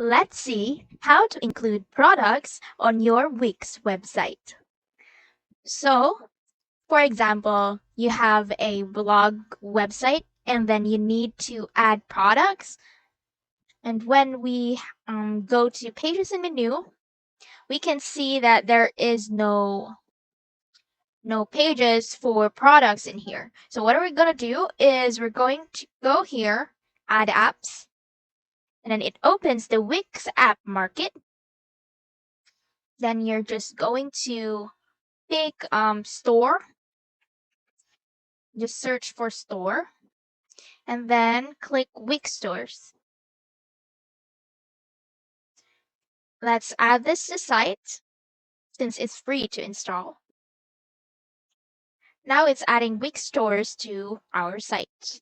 Let's see how to include products on your Wix website. So, for example, you have a blog website and then you need to add products. And when we go to Pages and Menu, we can see that there is no pages for products in here. So what are we going to do is we're going to go here, Add Apps, and then it opens the Wix App Market. Then you're just going to pick store, just search for store, and then click Wix stores. Let's add this to site since it's free to install. Now it's adding Wix stores to our site.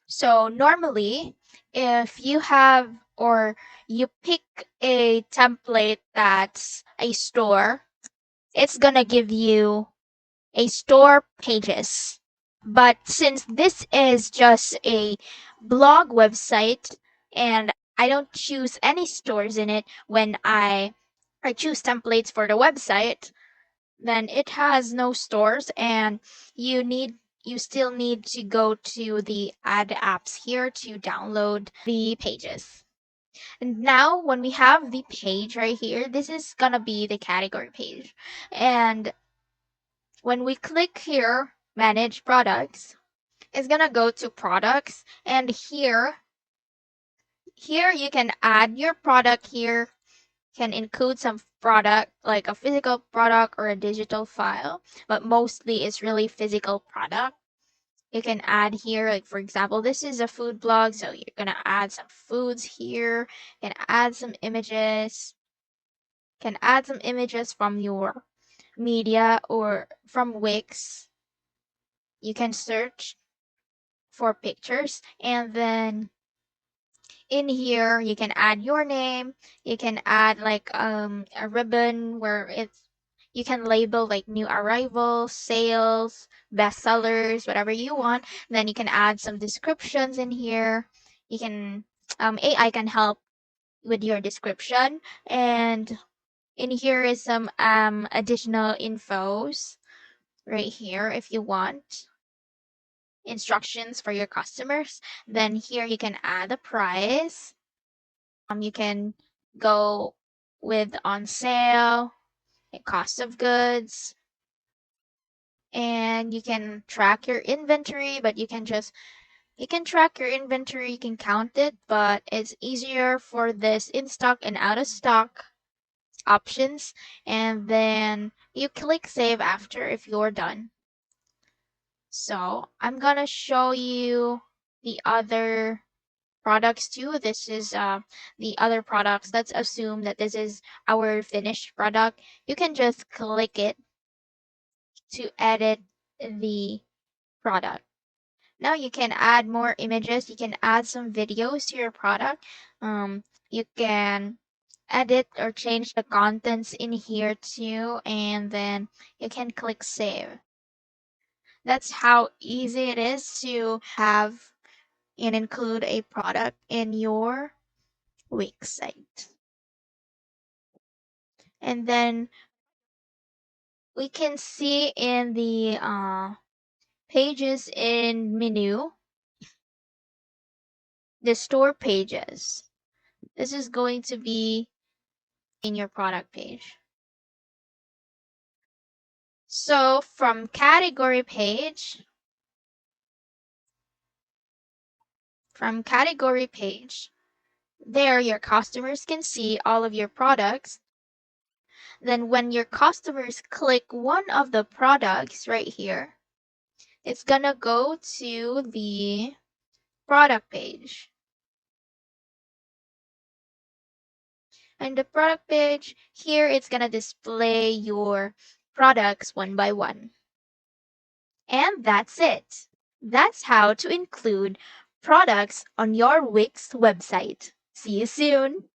So normally, if you have or you pick a template that's a store, it's gonna give you a store pages. But since this is just a blog website and I don't choose any stores in it when I choose templates for the website, then it has no stores and you still need to go to the add apps here to download the pages. And now when we have the page right here, this is gonna be the category page. And when we click here, manage products, it's gonna go to products, and here you can add your product here, can include some product like a physical product or a digital file, but mostly it's really physical product. You can add here, like for example, this is a food blog, so you're gonna add some foods here, can add some images, from your media or from Wix. You can search for pictures, and then in here you can add your name. You can add like a ribbon where you can label like new arrivals, sales, bestsellers, whatever you want. Then you can add some descriptions in here. You can AI can help with your description, and in here is some additional infos right here if you want instructions for your customers. Then here you can add a price. You can go with on sale, cost of goods, and you can track your inventory, but you can track your inventory, you can count it, but it's easier for this in stock and out of stock options. And then you click save after if you're done. So I'm gonna show you the other products too. This is the other products. Let's assume that this is our finished product. You can just click it to edit the product. Now you can add more images. You can add some videos to your product. You can edit or change the contents in here too, and then you can click save. That's how easy it is to have and include a product in your Wix site. And then we can see in the pages in menu, the store pages. This is going to be in your product page. So from category page, there your customers can see all of your products. Then when your customers click one of the products right here, it's gonna go to the product page. And the product page, here it's gonna display your products one by one. And that's it. That's how to include products on your Wix website. See you soon!